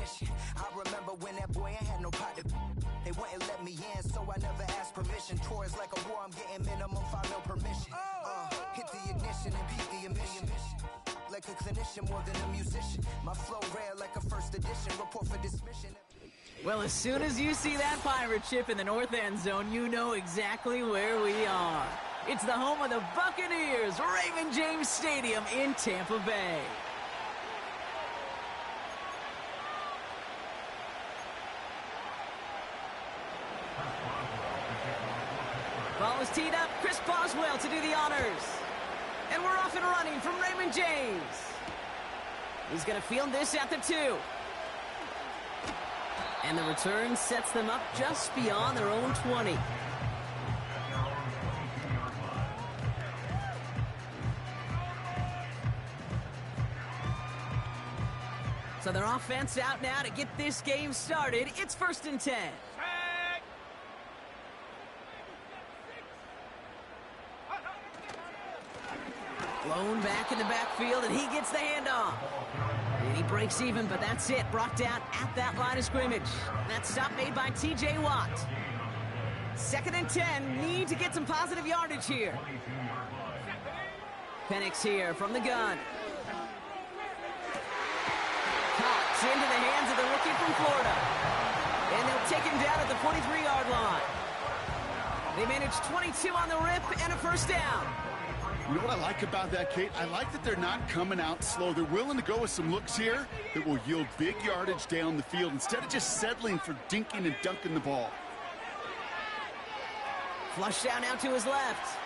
addition. I remember when that boy ain't had no pot to. They wouldn't let me in, so I never asked permission. Tours like a war, I'm getting minimum 5 mil permission. Hit the ignition and beat the emission. Like a clinician more than a musician. My flow rare like a first edition. Report for dismission. Well, as soon as you see that pirate ship in the north end zone, you know exactly where we are. It's the home of the Buccaneers, Raymond James Stadium in Tampa Bay. Ball is teed up. Chris Boswell to do the honors. And we're off and running from Raymond James. He's going to field this at the 2. And the return sets them up just beyond their own 20. So their offense out now to get this game started. It's 1st and 10. Blown back in the backfield, and he gets the handoff. And he breaks even, but that's it. Brought down at that line of scrimmage. That stop made by T.J. Watt. 2nd and 10. Need to get some positive yardage here. Penix here from the gun. Caught into the hands of the rookie from Florida. And they'll take him down at the 43-yard line. They manage 22 on the rip and a 1st down. You know what I like about that, Kate? I like that they're not coming out slow. They're willing to go with some looks here that will yield big yardage down the field instead of just settling for dinking and dunking the ball. Flush down out to his left.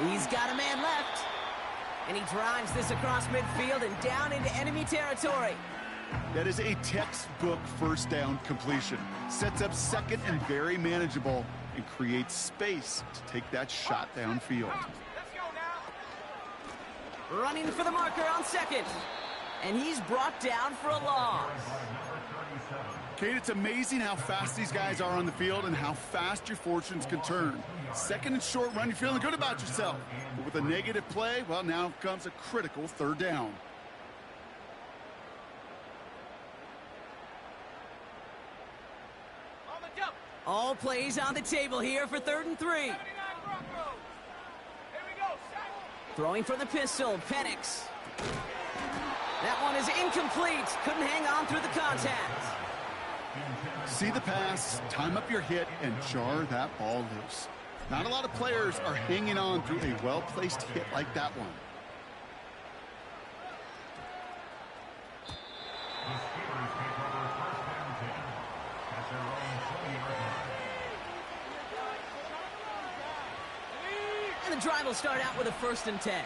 He's got a man left. And he drives this across midfield and down into enemy territory. That is a textbook 1st down completion. Sets up 2nd and very manageable and creates space to take that shot downfield. Running for the marker on 2nd. And he's brought down for a loss. Kate, it's amazing how fast these guys are on the field and how fast your fortunes can turn. 2nd and short run, you're feeling good about yourself. But with a negative play, well, now comes a critical 3rd down. All plays on the table here for 3rd and 3. Throwing for the pistol, Penix. That one is incomplete. Couldn't hang on through the contact. See the pass, time up your hit, and jar that ball loose. Not a lot of players are hanging on through a well-placed hit like that one. And the drive will start out with a 1st and 10.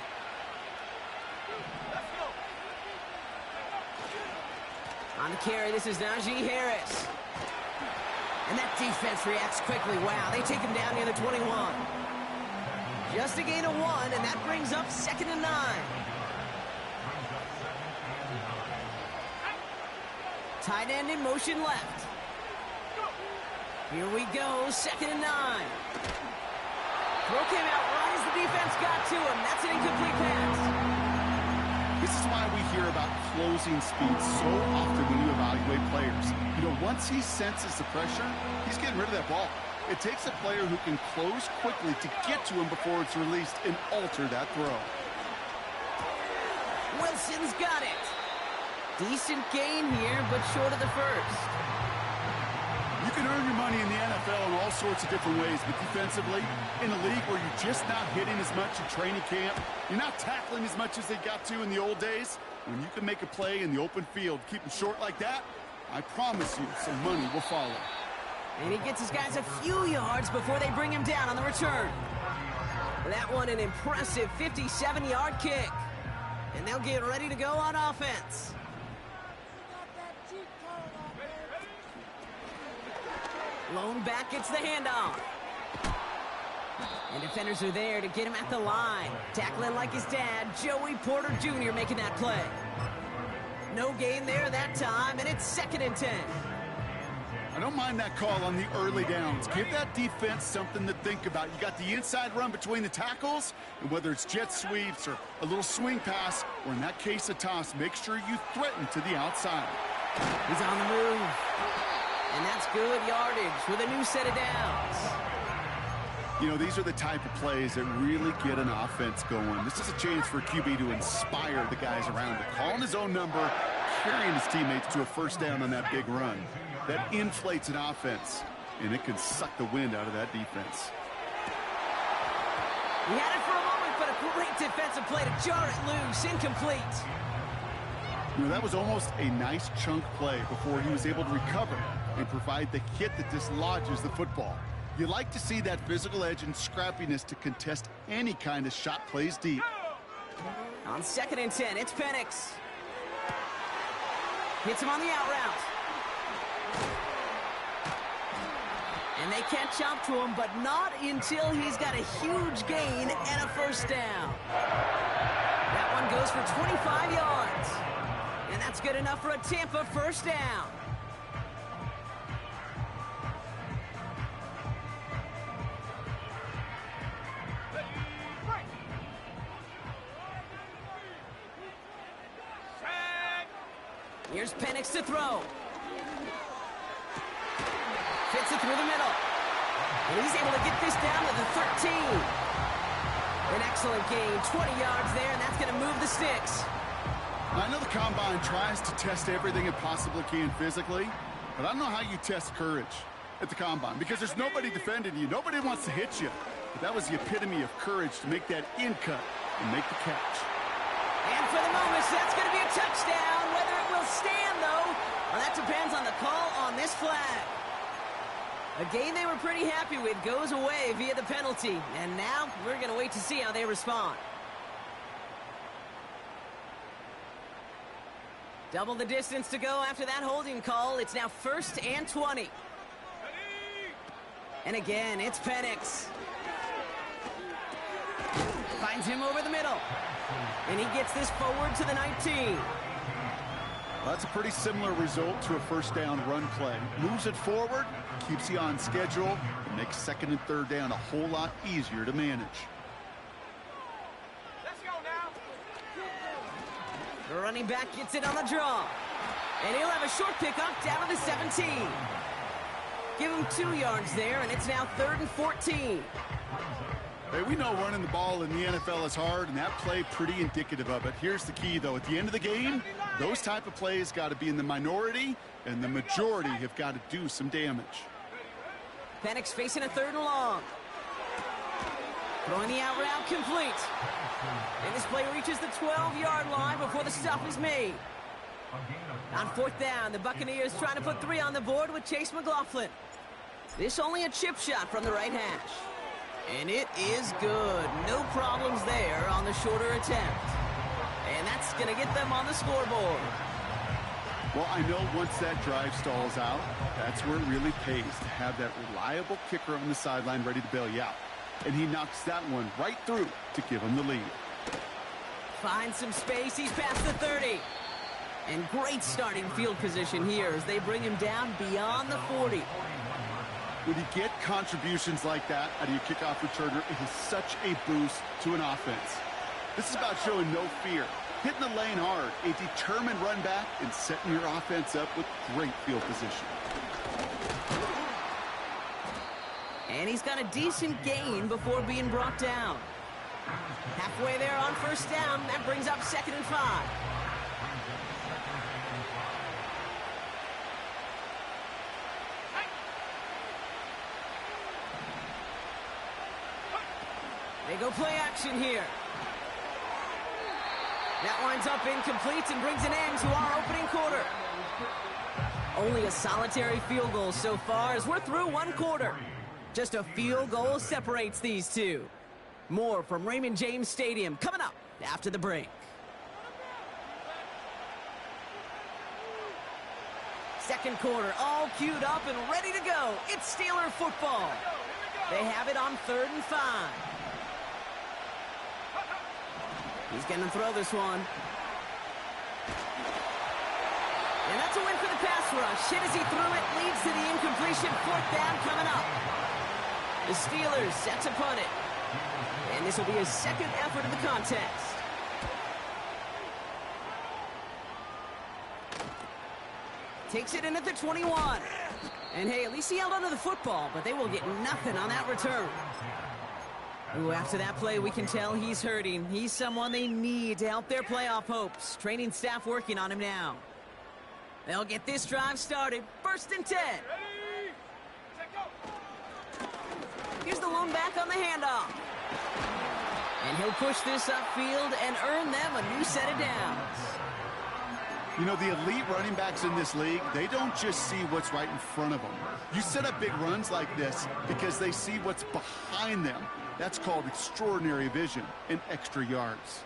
On the carry, this is Najee Harris. And that defense reacts quickly. Wow, they take him down near the 21. Just a gain of 1, and that brings up 2nd and 9. Tight end in motion left. Here we go, 2nd and 9. Throw came out right as the defense got to him. That's an incomplete pass. This is why we hear about closing speed so often when you evaluate players. You know, once he senses the pressure, he's getting rid of that ball. It takes a player who can close quickly to get to him before it's released and alter that throw. Wilson's got it. Decent gain here, but short of the 1st. You can earn your money in the NFL in all sorts of different ways, but defensively, in a league where you're just not hitting as much in training camp, you're not tackling as much as they got to in the old days, when you can make a play in the open field, keep them short like that, I promise you some money will follow. And he gets his guys a few yards before they bring him down on the return. That one an impressive 57-yard kick. And they'll get ready to go on offense. Lone back gets the handoff. And defenders are there to get him at the line. Tackling like his dad, Joey Porter Jr. making that play. No gain there that time, and it's 2nd and 10. I don't mind that call on the early downs. Give that defense something to think about. You got the inside run between the tackles, and whether it's jet sweeps or a little swing pass, or in that case a toss, make sure you threaten to the outside. He's on the move. And that's good yardage with a new set of downs. You know, these are the type of plays that really get an offense going. This is a chance for QB to inspire the guys around him. Calling his own number, carrying his teammates to a first down on that big run. That inflates an offense, and it can suck the wind out of that defense. He had it for a moment, but a great defensive play to jar it loose. Incomplete. You know, that was almost a nice chunk play before he was able to recover and provide the hit that dislodges the football. You like to see that physical edge and scrappiness to contest any kind of shot plays deep. On 2nd and 10, it's Penix. Hits him on the out route. And they can't jump to him, but not until he's got a huge gain and a first down. That one goes for 25 yards. And that's good enough for a Tampa first down. Here's Penix to throw. Fits it through the middle. And he's able to get this down to the 13. An excellent gain, 20 yards there, and that's going to move the sticks. I know the Combine tries to test everything it possibly can physically, but I don't know how you test courage at the Combine because there's nobody defending you. Nobody wants to hit you. But that was the epitome of courage to make that in cut and make the catch. And for the moment, that's going to be a touchdown. Whether it will stand, though, well, that depends on the call on this flag. A game they were pretty happy with goes away via the penalty. And now we're going to wait to see how they respond. Double the distance to go after that holding call. It's now 1st and 20. And again, it's Penix. Finds him over the middle. And he gets this forward to the 19. Well, that's a pretty similar result to a first down run play. Moves it forward, keeps you on schedule, and makes 2nd and 3rd down a whole lot easier to manage. Let's go now. The running back gets it on the draw. And he'll have a short pickup down to the 17. Give him 2 yards there, and it's now 3rd and 14. Hey, we know running the ball in the NFL is hard, and that play pretty indicative of it. Here's the key, though. At the end of the game, those type of plays got to be in the minority, and the majority have got to do some damage. Penix facing a 3rd and long. Throwing the out route complete. And this play reaches the 12-yard line before the stop is made. On 4th down, the Buccaneers trying to put 3 on the board with Chase McLaughlin. This only a chip shot from the right hash. And it is good. No problems there on the shorter attempt. And that's going to get them on the scoreboard. Well, I know once that drive stalls out, that's where it really pays to have that reliable kicker on the sideline ready to bail you out. And he knocks that one right through to give him the lead. Finds some space. He's past the 30. And great starting field position here as they bring him down beyond the 40. When you get contributions like that out of your kickoff returner, it is such a boost to an offense. This is about showing no fear, hitting the lane hard, a determined run back, and setting your offense up with great field position. And he's got a decent gain before being brought down. Halfway there on 1st down, that brings up 2nd and 5. They go play action here. That winds up incomplete and brings an end to our opening quarter. Only a solitary field goal so far as we're through 1 quarter. Just a field goal separates these two. More from Raymond James Stadium coming up after the break. Second quarter all queued up and ready to go. It's Steeler football. They have it on 3rd and 5. He's going to throw this one. And that's a win for the pass rush. Hit as he threw it, leads to the incompletion. 4th down coming up. The Steelers set to punt it. And this will be his 2nd effort of the contest. Takes it in at the 21. And hey, at least he held onto the football, but they will get nothing on that return. Ooh, after that play, we can tell he's hurting. He's someone they need to help their playoff hopes. Training staff working on him now. They'll get this drive started. 1st and 10. Here's the lone back on the handoff. And he'll push this upfield and earn them a new set of downs. You know, the elite running backs in this league, they don't just see what's right in front of them. You set up big runs like this because they see what's behind them. That's called extraordinary vision and extra yards.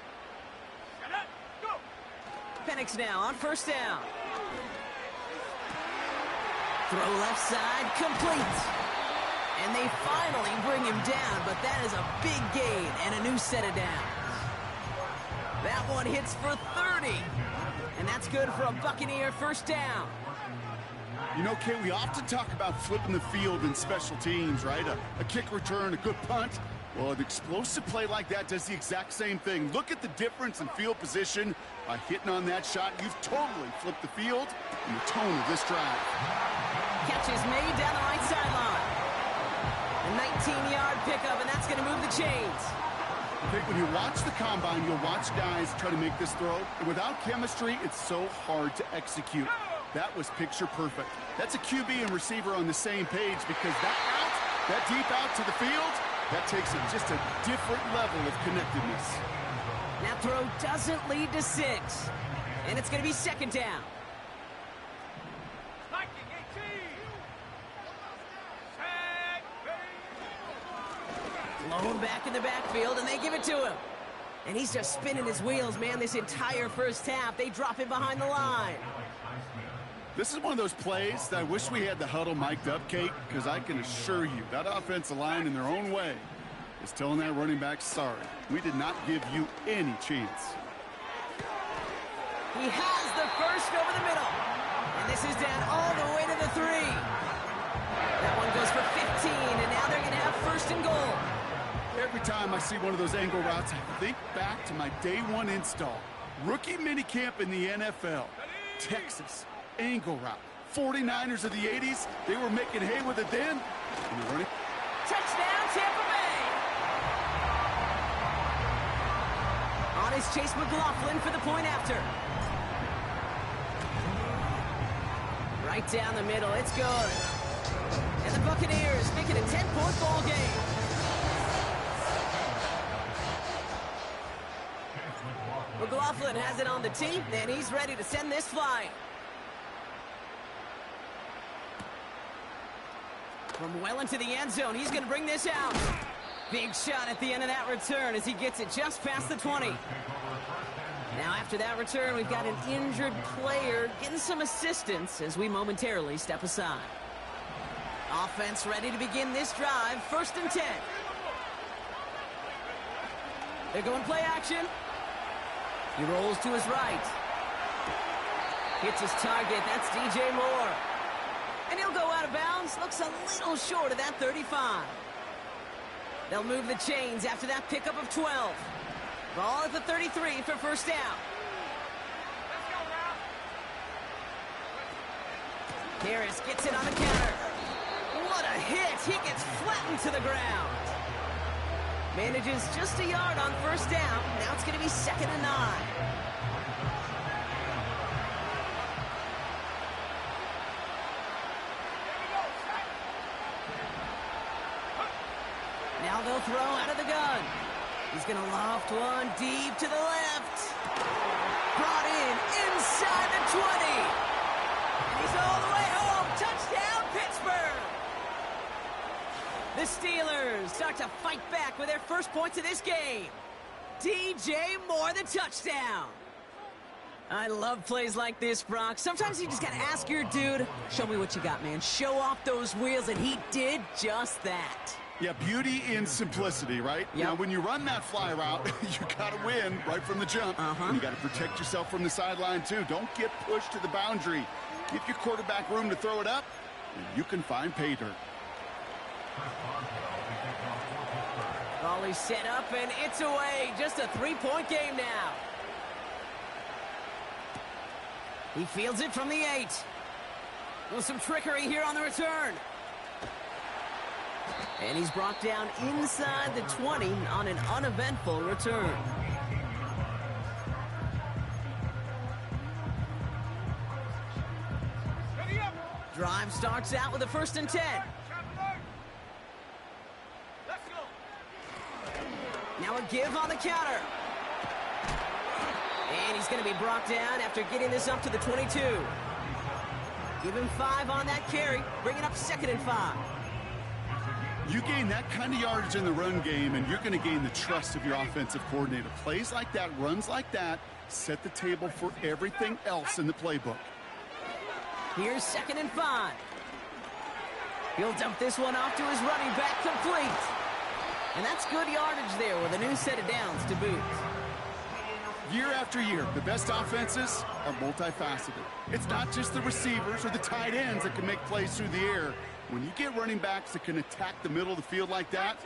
Penix now on 1st down. Throw left side, complete. And they finally bring him down, but that is a big gain and a new set of downs. That one hits for 30. And that's good for a Buccaneer 1st down. You know, Kay, we often talk about flipping the field in special teams, right? A kick return, a good punt. Well, an explosive play like that does the exact same thing. Look at the difference in field position. By hitting on that shot, you've totally flipped the field and the tone of this drive. Catch is made down the right sideline. A 19-yard pickup, and that's going to move the chains. I think when you watch the combine, you'll watch guys try to make this throw. And without chemistry, it's so hard to execute. That was picture perfect. That's a QB and receiver on the same page because that deep out to the field, that takes it just a different level of connectedness. That throw doesn't lead to 6. And it's going to be 2nd down. Lone back in the backfield, and they give it to him. And he's just spinning his wheels, man, this entire 1st half. They drop him behind the line. This is one of those plays that I wish we had the huddle mic'd up, Kate, because I can assure you that offensive line in their own way is telling that running back, sorry, we did not give you any chance. He has the 1st over the middle. And this is down all the way to the 3. That one goes for 15, and now they're going to have 1st and goal. Every time I see one of those angle routes, I think back to my day 1 install. Rookie minicamp in the NFL. Texas, angle route. 49ers of the 80s, they were making hay with it then. Touchdown, Tampa Bay! On is Chase McLaughlin for the point after. Right down the middle, it's good. And the Buccaneers make it a 10-point ball game. McLaughlin has it on the tee, and he's ready to send this flying. From well into the end zone, he's going to bring this out. Big shot at the end of that return as he gets it just past the 20. Now after that return, we've got an injured player getting some assistance as we momentarily step aside. Offense ready to begin this drive, 1st and 10. They're going play action. He rolls to his right. Hits his target, that's DJ Moore. And he'll go out of bounds, looks a little short of that 35. They'll move the chains after that pickup of 12. Ball at the 33 for 1st down. Harris gets it on the counter. What a hit! He gets flattened to the ground. Manages just a yard on 1st down. Now it's going to be 2nd and 9. Now they'll throw out of the gun. He's going to loft one deep to the left. Brought in inside the 20. And he's all the way home. Touchdown, Pittsburgh. The Steelers start to fight back with their 1st points of this game. DJ Moore, the touchdown. I love plays like this, Brock. Sometimes you just got to ask your dude, show me what you got, man. Show off those wheels, and he did just that. Yeah, beauty in simplicity, right? Yep. Now, when you run that fly route, you got to win right from the jump. And you got to protect yourself from the sideline, too. Don't get pushed to the boundary. Give your quarterback room to throw it up, and you can find pay dirt. Volley set up, and it's away. Just a 3-point game now. He fields it from the 8. Well, some trickery here on the return. And he's brought down inside the 20 on an uneventful return. Drive starts out with a 1st and 10. Now a give on the counter. And he's going to be brought down after getting this up to the 22. Give him 5 on that carry, bring it up 2nd and 5. You gain that kind of yardage in the run game, and you're going to gain the trust of your offensive coordinator. Plays like that, runs like that, set the table for everything else in the playbook. Here's 2nd and 5. He'll dump this one off to his running back, complete. And that's good yardage there with a new set of downs to boot. Year after year, the best offenses are multifaceted. It's not just the receivers or the tight ends that can make plays through the air. When you get running backs that can attack the middle of the field like that,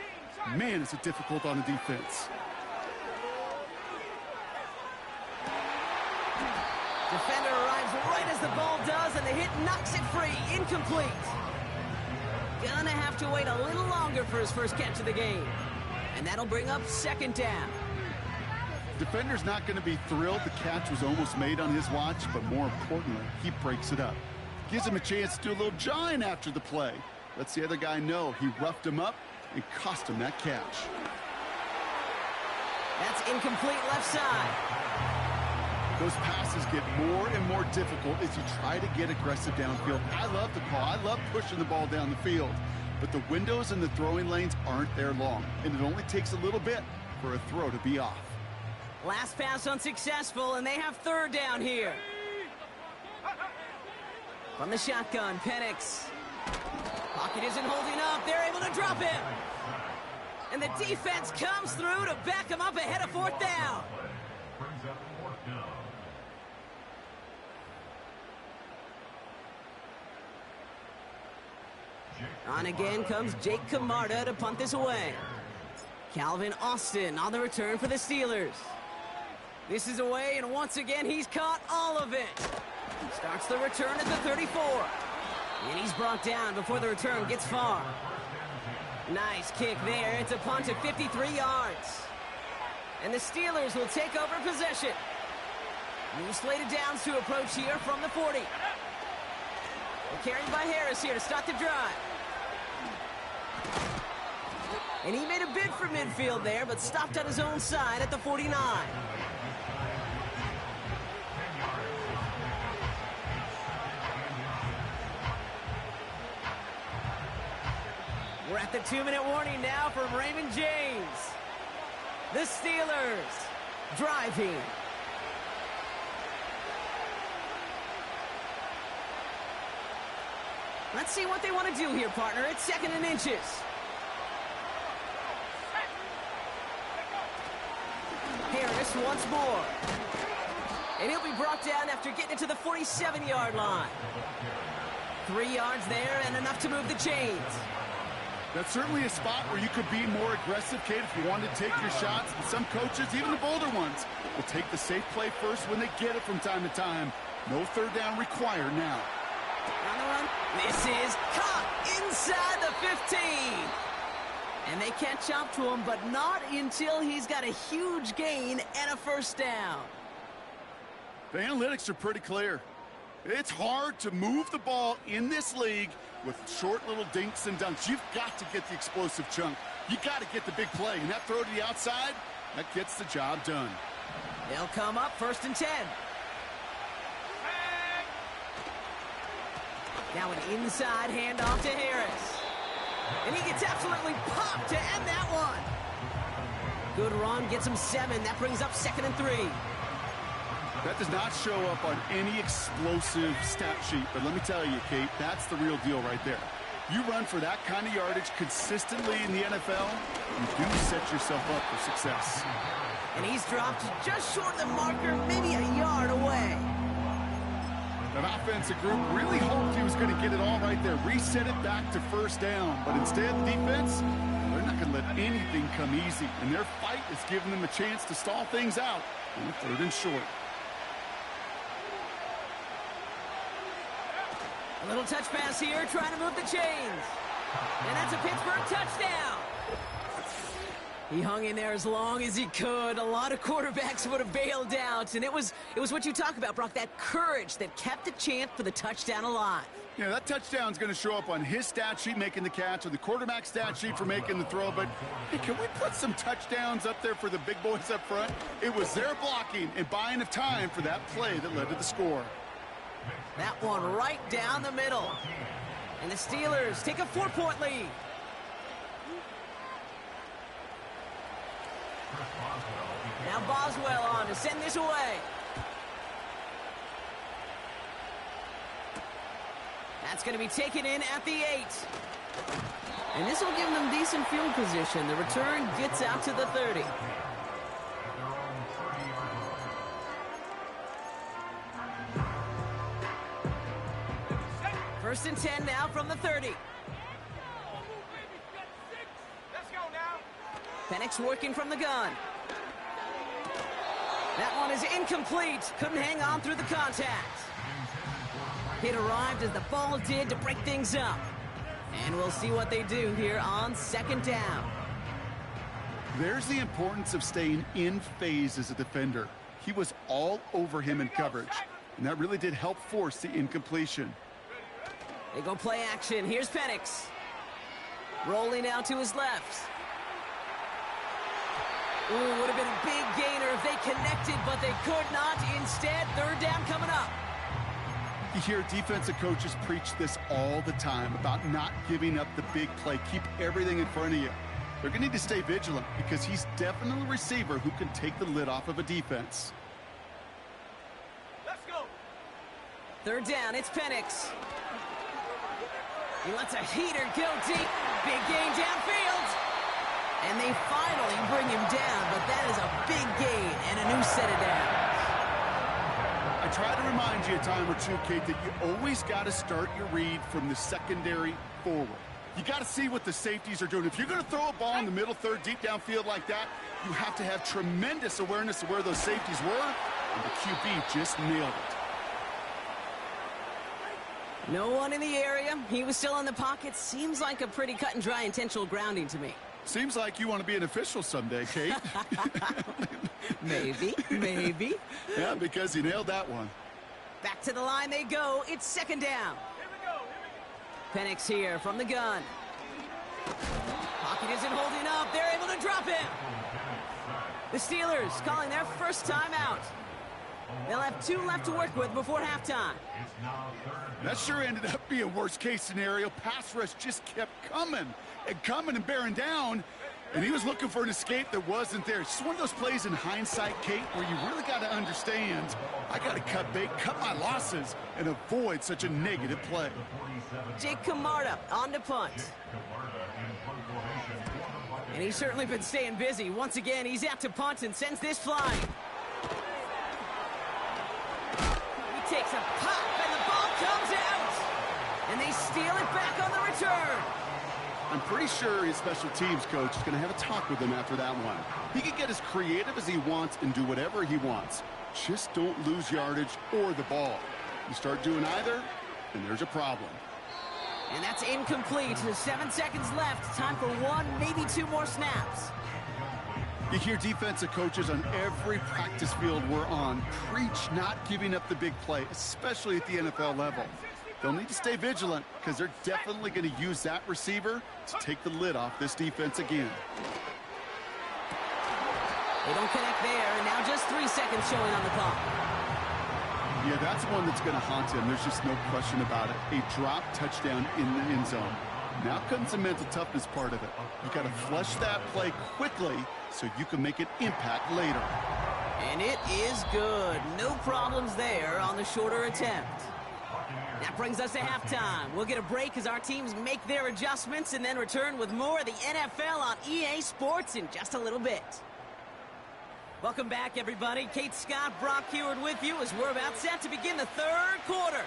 man, is it difficult on the defense. Defender arrives right as the ball does, and the hit knocks it free. Incomplete. Gonna have to wait a little longer for his first catch of the game. And that'll bring up 2nd down. Defender's not going to be thrilled the catch was almost made on his watch, but more importantly, he breaks it up. Gives him a chance to do a little jawing after the play. Lets the other guy know he roughed him up and cost him that catch. That's incomplete left side. Those passes get more and more difficult as you try to get aggressive downfield. I love the call. I love pushing the ball down the field. But the windows in the throwing lanes aren't there long, and it only takes a little bit for a throw to be off. Last pass unsuccessful, and they have 3rd down here. From the shotgun, Penix. Pocket isn't holding up. They're able to drop him. And the defense comes through to back him up ahead of 4th down. On again comes Jake Camarda to punt this away. Calvin Austin on the return for the Steelers. This is away, and once again, he's caught all of it. Starts the return at the 34. And he's brought down before the return gets far. Nice kick there. It's a punt at 53 yards. And the Steelers will take over possession. New slated downs to approach here from the 40. Carried by Harris here to start the drive. And he made a bid for midfield there, but stopped on his own side at the 49. We're at the 2-minute warning now from Raymond James. The Steelers driving. Let's see what they want to do here, partner. It's 2nd and inches. Harris once more. And he'll be brought down after getting it to the 47-yard line. 3 yards there and enough to move the chains. That's certainly a spot where you could be more aggressive, Kate, if you wanted to take your shots. And some coaches, even the bolder ones, will take the safe play first when they get it from time to time. No 3rd down required now. On the run. This is caught inside the 15. And they catch up to him, but not until he's got a huge gain and a 1st down. The analytics are pretty clear. It's hard to move the ball in this league with short little dinks and dunks. You've got to get the explosive chunk. You got to get the big play. And that throw to the outside, that gets the job done. They'll come up 1st and 10. Now an inside handoff to Harris. And he gets absolutely popped to end that one. Good run, gets him 7. That brings up 2nd and 3. That does not show up on any explosive stat sheet, but let me tell you, Kate, that's the real deal right there. You run for that kind of yardage consistently in the NFL, you do set yourself up for success. And he's dropped just short of the marker, maybe a yard away. That offensive group really hoped he was going to get it all right there, reset it back to 1st down, but instead the defense, they're not going to let anything come easy, and their fight is giving them a chance to stall things out on 3rd and short. A little touch pass here, trying to move the chains. And that's a Pittsburgh touchdown. He hung in there as long as he could. A lot of quarterbacks would have bailed out. And it was what you talk about, Brock, that courage that kept the chance for the touchdown alive. Yeah, that touchdown's going to show up on his stat sheet making the catch or the quarterback stat sheet for making the throw. But hey, can we put some touchdowns up there for the big boys up front? It was their blocking and buying of time for that play that led to the score. That one right down the middle. And the Steelers take a 4-point lead. Now Boswell on to send this away. That's going to be taken in at the 8. And this will give them decent field position. The return gets out to the 30. First and 10 now from the 30. Penix working from the gun. That one is incomplete. Couldn't hang on through the contact. It arrived as the ball did to break things up. And we'll see what they do here on second down. There's the importance of staying in phase as a defender. He was all over him in coverage, and that really did help force the incompletion. They go play action. Here's Penix. Rolling out to his left. Ooh, would have been a big gainer if they connected, but they could not. Instead, third down coming up. You hear defensive coaches preach this all the time about not giving up the big play. Keep everything in front of you. They're going to need to stay vigilant because he's definitely a receiver who can take the lid off of a defense. Let's go. Third down, it's Penix. He lets a heater go deep. Big gain downfield. And they finally bring him down, but that is a big gain and a new set of downs. I try to remind you a time or two, Kate, that you always got to start your read from the secondary forward. You got to see what the safeties are doing. If you're going to throw a ball in the middle third, deep downfield like that, you have to have tremendous awareness of where those safeties were, and the QB just nailed it. No one in the area. He was still in the pocket. Seems like a pretty cut and dry intentional grounding to me. Seems like you want to be an official someday, Kate. Maybe. Yeah, because you nailed that one. Back to the line they go. It's second down. Penix here from the gun. Pocket isn't holding up. They're able to drop him. The Steelers calling their first time out. They'll have 2 left to work with before halftime. That sure ended up being worst case scenario. Pass rush just kept coming and bearing down, and he was looking for an escape that wasn't there. It's just one of those plays in hindsight, Kate, where you really got to understand, I got to cut bait, cut my losses, and avoid such a negative play. Jake Camarda on to punt. And he's certainly been staying busy. Once again, he's out to punt and sends this flying. He takes a pop, and the ball comes out. And they steal it back on the return. I'm pretty sure his special teams coach is going to have a talk with him after that one. He can get as creative as he wants and do whatever he wants. Just don't lose yardage or the ball. You start doing either, and there's a problem. And that's incomplete. 7 seconds left. Time for 1, maybe 2 more snaps. You hear defensive coaches on every practice field we're on preach not giving up the big play, especially at the NFL level. They'll need to stay vigilant because they're definitely going to use that receiver to take the lid off this defense again. They don't connect there, and now just 3 seconds showing on the clock. Yeah, that's one that's going to haunt him. There's just no question about it. A drop touchdown in the end zone. Now comes the mental toughness part of it. You got to flush that play quickly so you can make an impact later. And it is good. No problems there on the shorter attempt. That brings us to halftime. We'll get a break as our teams make their adjustments and then return with more of the NFL on EA Sports in just a little bit. Welcome back, everybody. Kate Scott, Brock Huard with you as we're about set to begin the third quarter.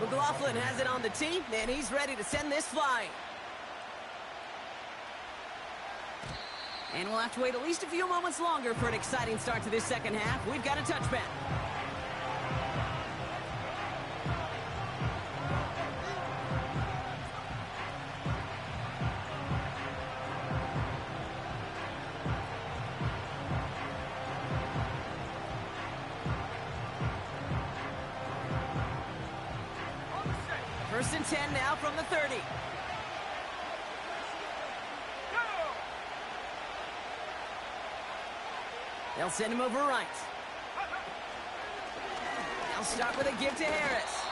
McLaughlin has it on the tee, and he's ready to send this flying. And we'll have to wait at least a few moments longer for an exciting start to this second half. We've got a touchback. First and 10 now from the 30. They'll send him over right. They'll start with a give to Harris.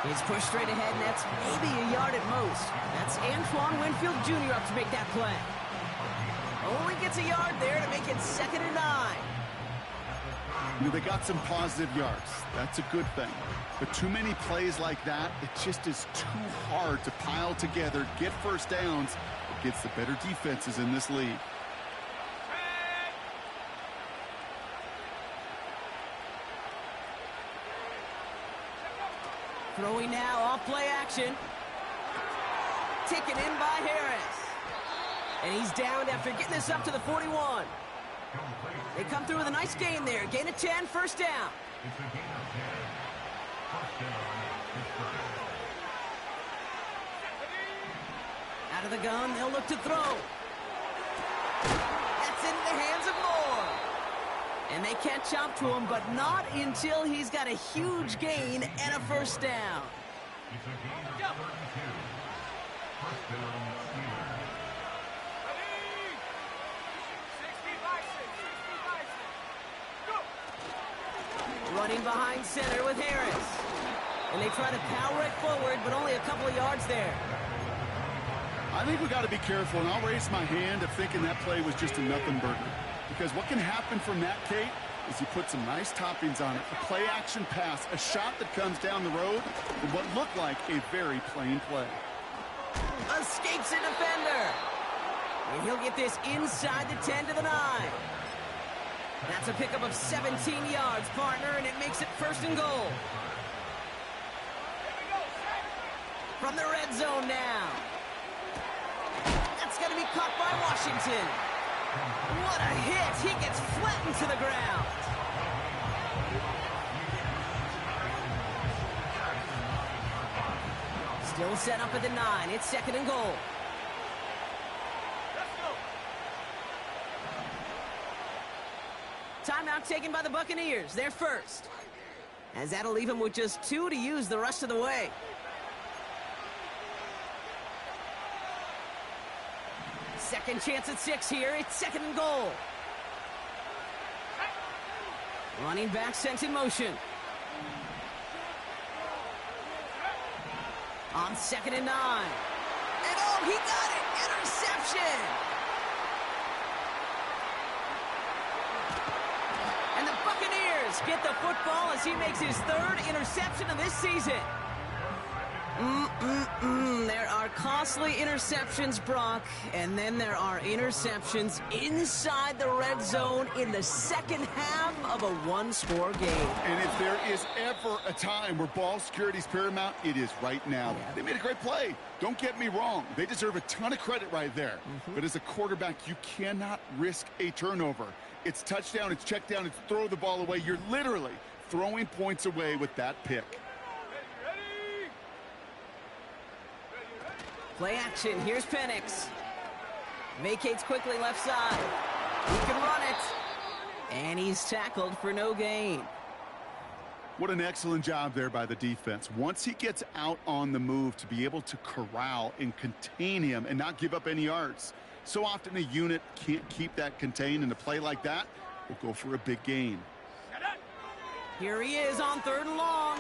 He's pushed straight ahead, and that's maybe a yard at most. That's Antoine Winfield Jr. up to make that play. Only gets a yard there to make it 2nd and 9. You know, they got some positive yards. That's a good thing. But too many plays like that, it just is too hard to pile together, get first downs against the better defenses in this league. Throwing now off play action. Taken in by Harris. And he's down after getting this up to the 41. They come through with a nice gain there. Gain of 10, first down. Out of the gun, they'll look to throw. That's into the hands of Moore. And they catch up to him, but not until he's got a huge gain and a first down. Running behind center with Harris. And they try to power it forward, but only a couple of yards there. I think we got to be careful, and I'll raise my hand of thinking that play was just a nothing burger. Because what can happen from that, Kate, is you put some nice toppings on it. A play-action pass, a shot that comes down the road, and what looked like a very plain play. Escapes a defender. And he'll get this inside the 10 to the 9. That's a pickup of 17 yards, partner, and it makes it 1st and goal. From the red zone now. That's going to be caught by Washington. What a hit. He gets flattened to the ground. Still set up at the 9. It's 2nd and goal. Timeout taken by the Buccaneers. They're first. As that'll leave them with just 2 to use the rest of the way. Second chance at 6 here. It's 2nd and goal. Running back sent in motion. On 2nd and 9. And oh, he got it! Interception! And the Buccaneers get the football as he makes his 3rd interception of this season. There are costly interceptions, Brock, and then there are interceptions inside the red zone in the second half of a one-score game. And if there is ever a time where ball security is paramount, it is right now. They made a great play. Don't get me wrong. They deserve a ton of credit right there. But as a quarterback, you cannot risk a turnover. It's touchdown, it's check down, it's throw the ball away. You're literally throwing points away with that pick. Play action. Here's Penix. Vacates quickly left side. He can run it. And he's tackled for no gain. What an excellent job there by the defense. Once he gets out on the move, to be able to corral and contain him and not give up any yards. So often a unit can't keep that contained, and a play like that will go for a big gain. Here he is on 3rd and long.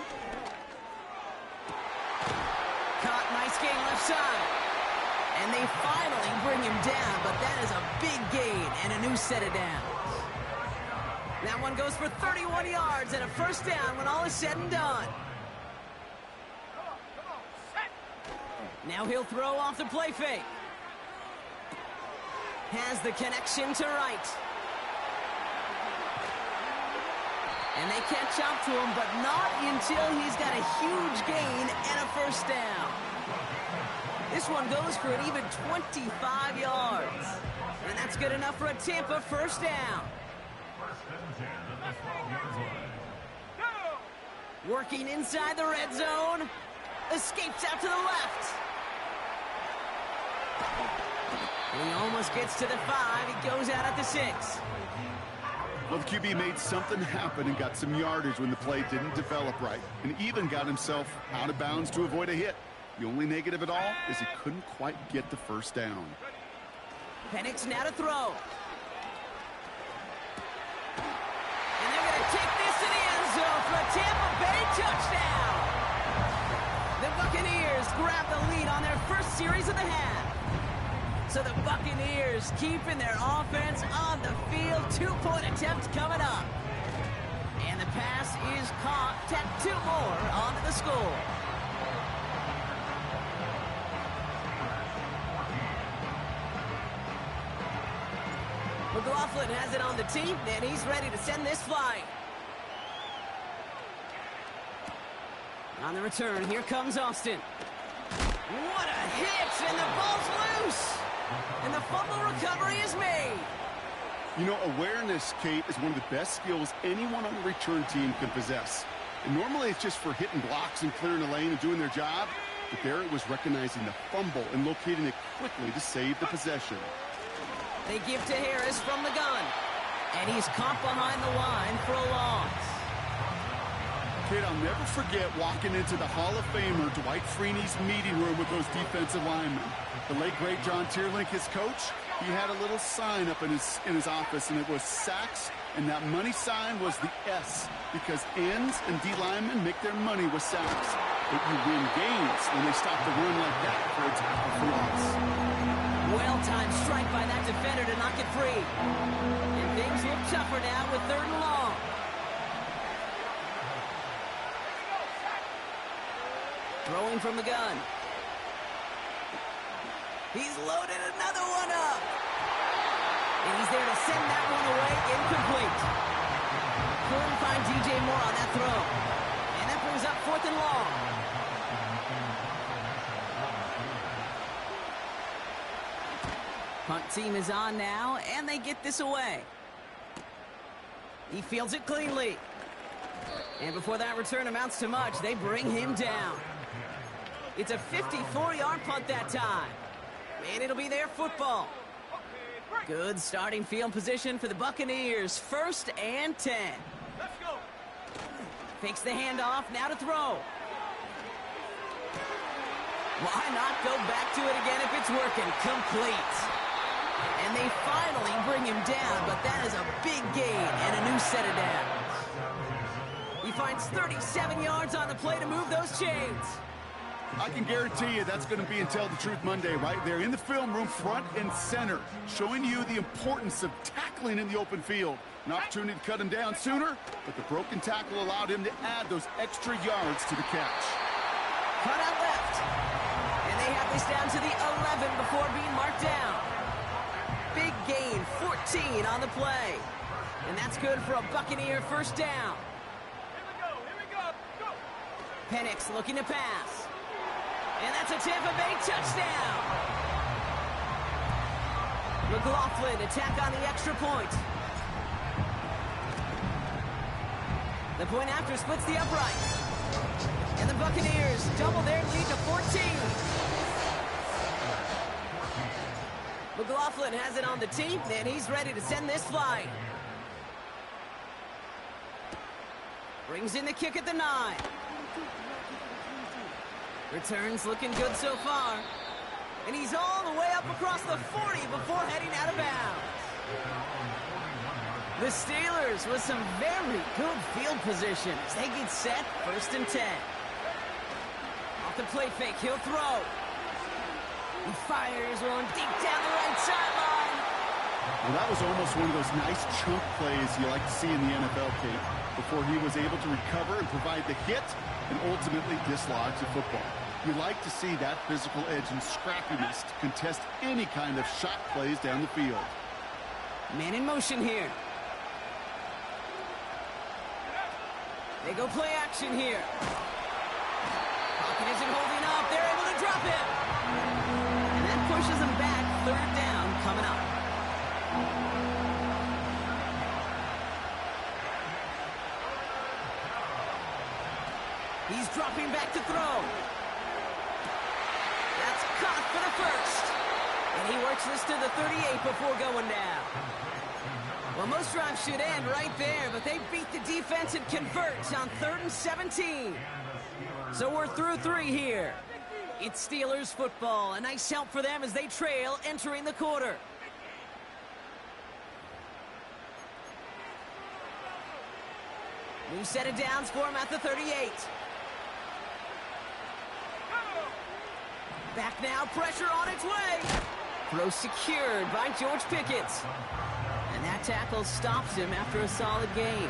Caught, nice gain left side. And they finally bring him down, but that is a big gain and a new set of downs. That one goes for 31 yards and a first down when all is said and done. Now he'll throw off the play fake. Has the connection to right. And they catch up to him, but not until he's got a huge gain and a first down. This one goes for an even 25 yards. And that's good enough for a Tampa first down. Working inside the red zone. Escapes out to the left. And he almost gets to the 5. He goes out at the 6. Well, the QB made something happen and got some yardage when the play didn't develop right, and even got himself out of bounds to avoid a hit. The only negative at all is he couldn't quite get the first down. Penix now to throw. And they're going to take this to the end zone for a Tampa Bay touchdown. The Buccaneers grab the lead on their first series of the half. So the Buccaneers keeping their offense on the field. 2-point attempt coming up. And the pass is caught. Tack 2 more onto the score. McLaughlin has it on the tee, and he's ready to send this flying. On the return, here comes Austin. What a hit, and the ball's loose. And the fumble recovery is made. You know, awareness, Kate, is one of the best skills anyone on the return team can possess. And normally it's just for hitting blocks and clearing the lane and doing their job. But there it was recognizing the fumble and locating it quickly to save the possession. They give to Harris from the gun. And he's caught behind the line for a loss. Kid, I'll never forget walking into the Hall of Famer Dwight Freeney's meeting room with those defensive linemen. The late, great John Tierlink, his coach, he had a little sign up in his office, and it was sacks, and that money sign was the S, because ends and D linemen make their money with sacks. But you win games when they stop the run like that for a tackle for loss. Well-timed strike by that defender to knock it free. And things look tougher now with 3rd and long. Throwing from the gun. He's loaded another one up. And he's there to send that one away incomplete. Couldn't find DJ Moore on that throw. And that brings up 4th and long. Punt team is on now, and they get this away. He fields it cleanly. And before that return amounts to much, they bring him down. It's a 54-yard punt that time. And it'll be their football. Good starting field position for the Buccaneers. 1st and 10. Let's go. Fakes the handoff, now to throw. Why not go back to it again if it's working? Complete. And they finally bring him down, but that is a big gain and a new set of downs. He finds 37 yards on the play to move those chains. I can guarantee you that's going to be in Tell the Truth Monday right there in the film room, front and center, showing you the importance of tackling in the open field. An opportunity to cut him down sooner, but the broken tackle allowed him to add those extra yards to the catch. Cut out left. And they have this down to the 11 before being marked down. Big gain, 14 on the play. And that's good for a Buccaneer first down. Here we go. Go. Penix looking to pass. And that's a Tampa Bay touchdown. McLaughlin attack on the extra point. The point after splits the uprights. And the Buccaneers double their lead to 14. McLaughlin has it on the tee, and he's ready to send this flying. Brings in the kick at the 9. Returns looking good so far. And he's all the way up across the 40 before heading out of bounds. The Steelers with some very good field position as they get set 1st and 10. Off the play fake, he'll throw. He fires one deep down the right sideline. Well, that was almost one of those nice chunk plays you like to see in the NFL, Kate, before he was able to recover and provide the hit and ultimately dislodge the football. You like to see that physical edge and scrappiness to contest any kind of shot plays down the field. Man in motion here. They go play action here. Pocket isn't holding up. They're able to drop him. And that pushes them back. 3rd down coming up. He's dropping back to throw. That's caught for the first. And he works this to the 38 before going down. Well, most drives should end right there, but they beat the defense and convert on 3rd and 17. So we're through 3 here. It's Steelers football. A nice help for them as they trail entering the quarter. New set of downs for him at the 38. Back now, pressure on its way. Throw secured by George Pickett. And that tackle stops him after a solid gain.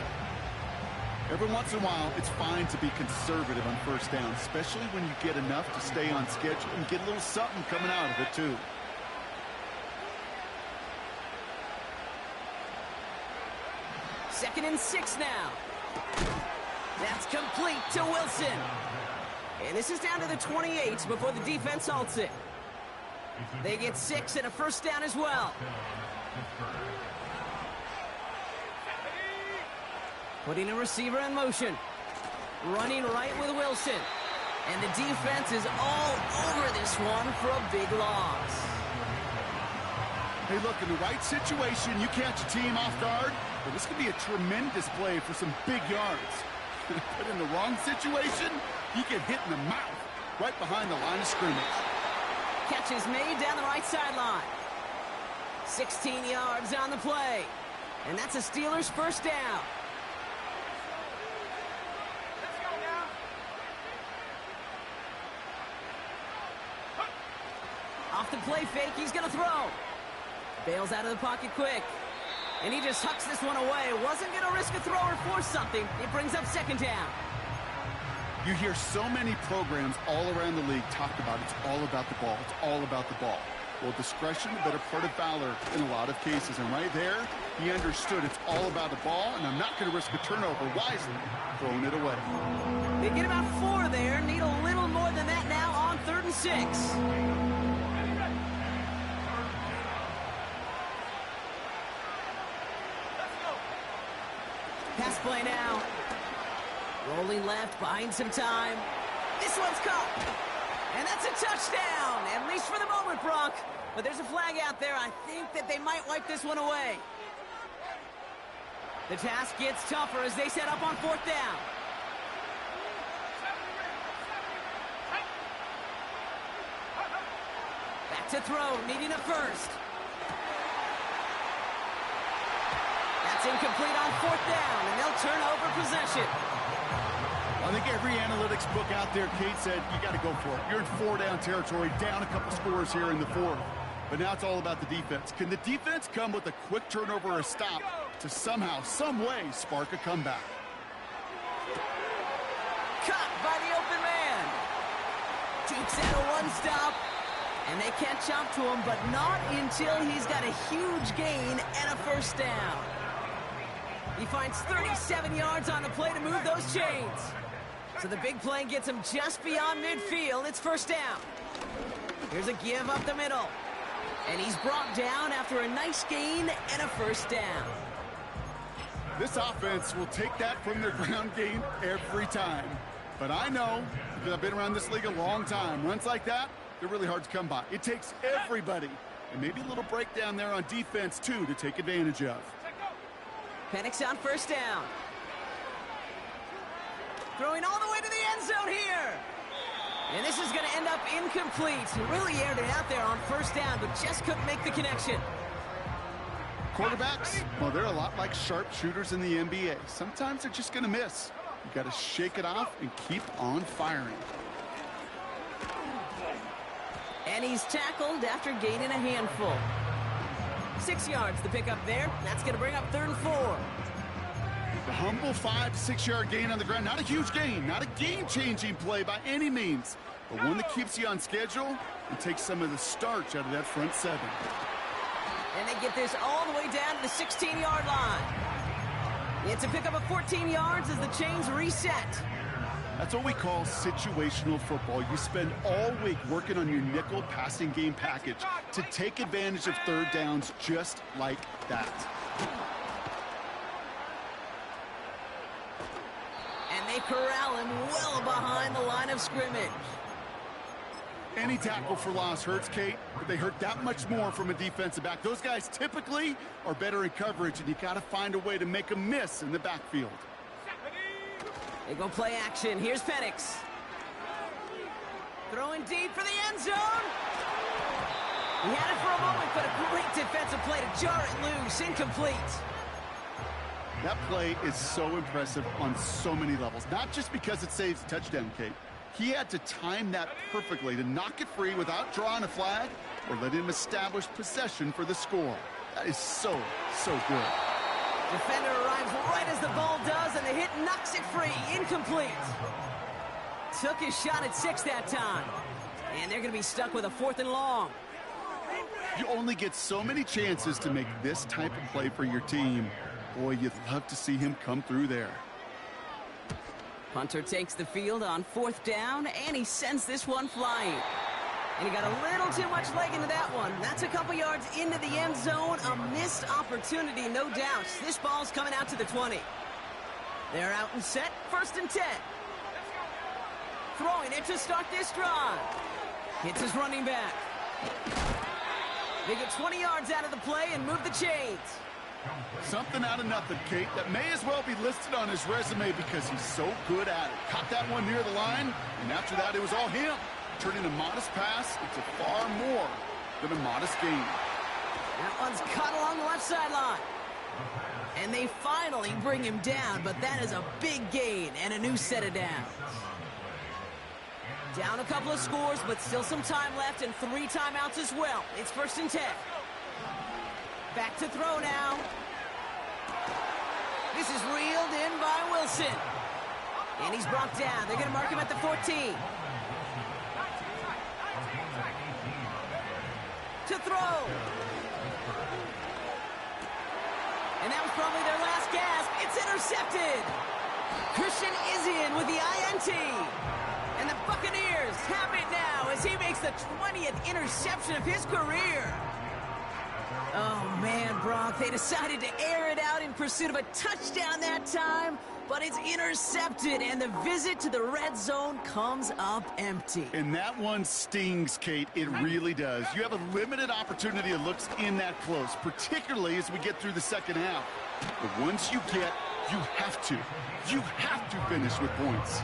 Every once in a while, it's fine to be conservative on first down, especially when you get enough to stay on schedule and get a little something coming out of it, too. Second and 6 now. That's complete to Wilson. And this is down to the 28 before the defense halts it. They get 6 and a first down as well. Putting a receiver in motion. Running right with Wilson. And the defense is all over this one for a big loss. Hey, look, in the right situation, you catch a team off guard, but this could be a tremendous play for some big yards. But in the wrong situation, you get hit in the mouth right behind the line of scrimmage. Catch is made down the right sideline. 16 yards on the play. And that's a Steelers first down. Off the play fake, he's going to throw. Bails out of the pocket quick. And he just hucks this one away. Wasn't going to risk a throw or force something. It brings up second down. You hear so many programs all around the league talk about it's all about the ball. It's all about the ball. Well, discretion, the better part of valor in a lot of cases. And right there, he understood it's all about the ball, and I'm not going to risk a turnover wisely, throwing it away. They get about 4 there. Need a little more than that now on 3rd and 6. Pass play now. Rolling left, buying some time. This one's caught. And that's a touchdown, at least for the moment, Brock. But there's a flag out there. I think that they might wipe this one away. The task gets tougher as they set up on 4th down. Back to throw, needing a first. That's incomplete on 4th down, and they'll turn over possession. I think every analytics book out there, Kate, said you got to go for it. You're in 4-down territory, down a couple scores here in the 4th. But now it's all about the defense. Can the defense come with a quick turnover or a stop to somehow, some way, spark a comeback? Caught by the open man. Takes out a one-stop, and they catch up to him, but not until he's got a huge gain and a first down. He finds 37 yards on the play to move those chains. So the big play gets him just beyond midfield. It's first down. Here's a give up the middle. And he's brought down after a nice gain and a first down. This offense will take that from their ground game every time. But I know, because I've been around this league a long time, runs like that, they're really hard to come by. It takes everybody. And maybe a little breakdown there on defense, too, to take advantage of. Penix on first down. Throwing all the way to the end zone here. And this is going to end up incomplete. He really aired it out there on first down, but just couldn't make the connection. Quarterbacks, well, they're a lot like sharpshooters in the NBA. Sometimes they're just going to miss. You got to shake it off and keep on firing. And he's tackled after gaining a handful. 6 yards the pickup there. That's going to bring up 3rd and 4. The humble 5 to 6 yard gain on the ground. Not a huge gain, not a game-changing play by any means, but one that keeps you on schedule and takes some of the starch out of that front 7. And they get this all the way down to the 16-yard line. It's a pickup of 14 yards as the chains reset. That's what we call situational football. You spend all week working on your nickel passing game package to take advantage of third downs just like that. And they corral him well behind the line of scrimmage. Any tackle for loss hurts, Kate, but they hurt that much more from a defensive back. Those guys typically are better in coverage, and you got to find a way to make them miss in the backfield. They go play action. Here's Penix. Throwing deep for the end zone. He had it for a moment, but a great defensive play to jar it loose. Incomplete. That play is so impressive on so many levels. Not just because it saves a touchdown, Kate. He had to time that perfectly to knock it free without drawing a flag or letting him establish possession for the score. That is so good. Defender arrives right as the ball does, and the hit knocks it free. Incomplete. Took his shot at 6 that time. And they're going to be stuck with a 4th and long. You only get so many chances to make this type of play for your team. Boy, you'd love to see him come through there. Punter takes the field on 4th down, and he sends this one flying. And he got a little too much leg into that one. That's a couple yards into the end zone. A missed opportunity, no doubt. This ball's coming out to the 20. They're out and set, 1st and 10. Throwing it to start this drive. Hits his running back. They get 20 yards out of the play and move the chains. Something out of nothing, Kate, that may as well be listed on his resume because he's so good at it. Caught that one near the line, and after that, it was all him. Turning a modest pass into far more than a modest gain. That one's caught along the left sideline. And they finally bring him down, but that is a big gain and a new set of downs. Down a couple of scores, but still some time left and 3 timeouts as well. It's 1st and 10. Back to throw now. This is reeled in by Wilson. And he's brought down. They're going to mark him at the 14. To throw. And that was probably their last gasp. It's intercepted. Christian Izien with the INT. And the Buccaneers have it now as he makes the 20th interception of his career. Oh, man, Brock, they decided to air it out in pursuit of a touchdown that time, but it's intercepted, and the visit to the red zone comes up empty. And that one stings, Kate. It really does. You have a limited opportunity that looks in that close, particularly as we get through the second half. But once you get, you have to finish with points.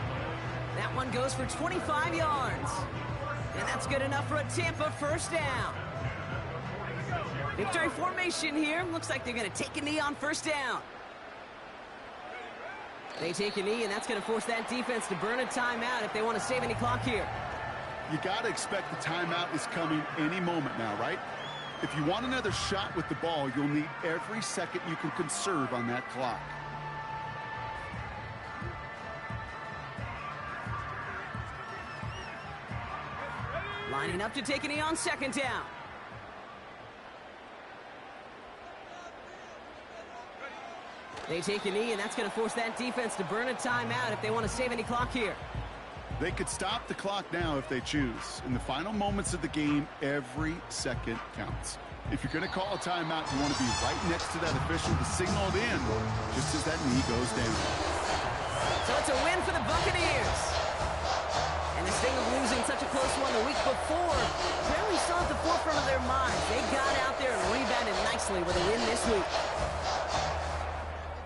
That one goes for 25 yards. And that's good enough for a Tampa 1st down. Victory formation here. Looks like they're going to take a knee on 1st down. They take a knee, and that's going to force that defense to burn a timeout if they want to save any clock here. You got to expect the timeout is coming any moment now, right? If you want another shot with the ball, you'll need every second you can conserve on that clock. Lining up to take a knee on 2nd down. They take a knee, and that's going to force that defense to burn a timeout if they want to save any clock here. They could stop the clock now if they choose. In the final moments of the game, every second counts. If you're going to call a timeout, you want to be right next to that official to signal it in just as that knee goes down. So it's a win for the Buccaneers. And the sting of losing such a close one the week before apparently still at the forefront of their minds. They got out there and rebounded nicely with a win this week.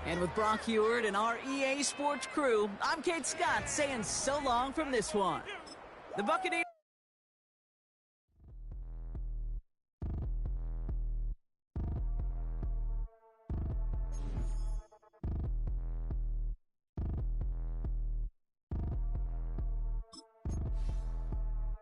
And with Brock Huard and our EA Sports crew, I'm Kate Scott saying so long from this one. The Buccaneers.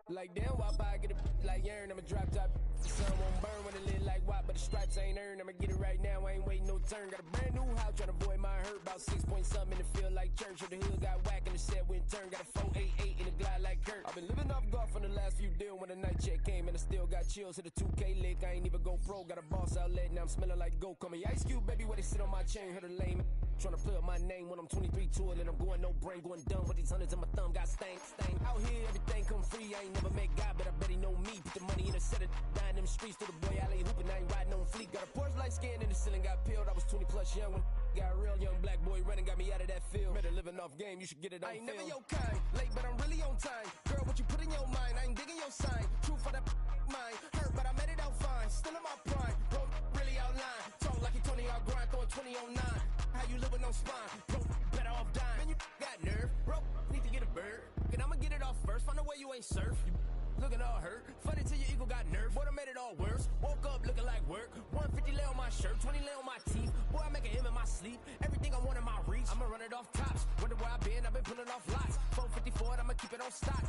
Like damn, why I get a like yarn, I'ma drop top. The sun won't burn when it lit like what, but the stripes ain't earned. I'ma get it right now, I ain't waiting no turn. Got a brand new house, tryna avoid my hurt. About 6 point something in the field like church. Or the hood got whack and the set went turn. Got a 488 in the glide like Kurt. I've been living off golf on the last few deals. When the night check came and I still got chills. Hit a 2K lick, I ain't even go pro. Got a boss outlet, now I'm smelling like go. Call me Ice Cube, baby, where they sit on my chain. Heard a lame. trying to play with my name when I'm 23 to it, and I'm going no brain, going dumb with these hundreds in my thumb, got stank. Out here, everything come free. I ain't never met God, but I bet he know me. Put the money in a set of dying them streets to the boy alley hooping. I ain't riding on fleek. Got a Porsche light skin in the ceiling, got peeled. I was 20 plus young when got a real young black boy running, got me out of that field. Better living off game, you should get it on film. I ain't never your kind, late but I'm really on time. Girl, what you put in your mind, I ain't digging your sign. True for that mind, hurt but I made it out fine. Still in my prime, bro, really outline. Talk like you Tony out grind, throwing 20 on 9. How you live with no spine, bro, better off dying. Man, you got nerve, bro, need to get a bird. And I'ma get it off first, find a way you ain't surf. You looking all hurt, funny till your ego got nerve. Boy, I made it all worse, woke up looking like work. 150 lay on my shirt, 20 lay on my teeth. Boy, I make an M in my sleep, everything I want in my reach. I'ma run it off tops, wonder where I've been pulling off lots. 454, I'ma keep it on stock.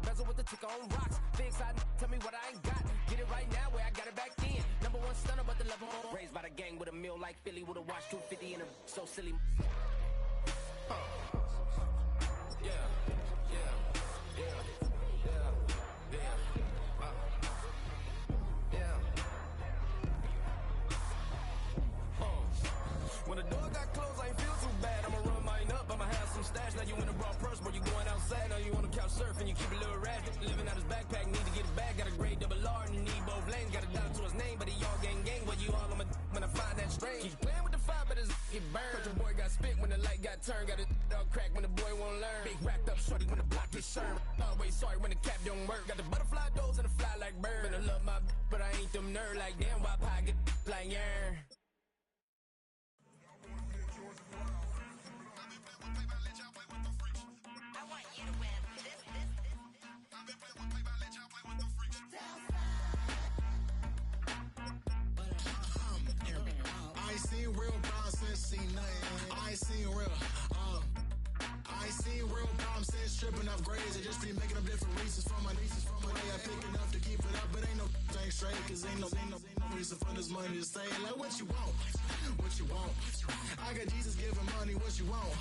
Bezel with the ticker on rocks. Big side, tell me what I ain't got. Get it right now where I got it back then. Number one stunner, but the level on. Raised by the gang with a meal like Philly, with a watch 250 and a so silly. Yeah, yeah, yeah, yeah, yeah, yeah. When the door got closed, I ain't feel too bad. I'ma run mine up, I'ma have some stash. Now you in a broad purse, but you going outside. Now you on the couch surfing, you keep a little rat. Living out his backpack, need to get it back. Got a grade double R and you need both lanes. Got a dollar to his name, but he all gang. But you all on my when I find that strange. Keep playing with the fire, but his get burned. But your boy got spit when the light got turned. Got it all crack when the boy won't learn. Big racked up shorty when the block gets served. Always sorry when the cap don't work. Got the butterfly doors and the fly like bird. And I love my but I ain't them nerd like damn. Why pie get like yarn? I ain't seen real problems since seen nothing. I ain't seen real, I ain't seen real problems since tripping off grades. I just be making up different reasons for my nieces. From my way I pick enough to keep it up, but ain't no thing straight. Cause ain't no reason for this money to stay. Like what you want, what you want. I got Jesus giving money, what you want.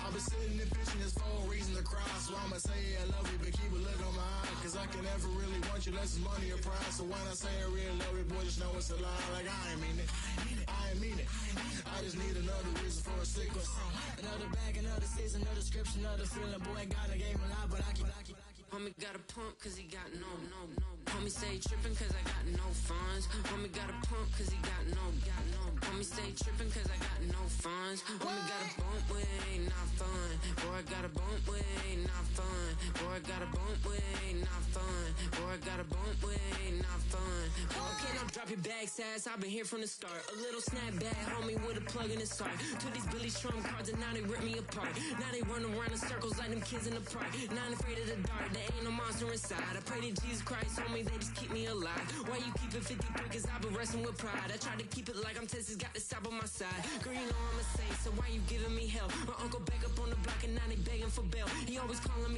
I've been sitting and pitching this for a reason to cry. So I'ma say I love you, but keep a look on my eye. Cause I can never really want you unless it's money or pride. So when I say I really love you, boy, just know it's a lie. Like I ain't mean it, I ain't mean it. I just need another reason for a sickle. Another bag, another season, another description, another feeling. Boy, God, I gave him a lot, but I keep. Homie got a pump cause he got no. Homie stay trippin' cause I got no funds. Homie got a pump cause he got no. Homie stay trippin' cause I got no funds. Homie got a bump with ain't not fun. Boy, I got a bump with ain't not fun. Boy, I got a bump with ain't not fun. Boy, I got a bump with ain't not fun. Okay, now drop your bag, sass. I've been here from the start. A little snapback, homie, with a plug in his heart. Took these Billy Trump cards and now they rip me apart. Now they run around in circles like them kids in the park. Not afraid of the dark. There ain't no monster inside. I pray to Jesus Christ, homie, they just keep me alive. Why you keep it 53? Cause I've been wrestling with pride. I try to keep it like I'm Texas, got the stop on my side. Girl, you know I'm a saint, so why you giving me hell? My uncle back up on the block and now they begging for bail. He always calling me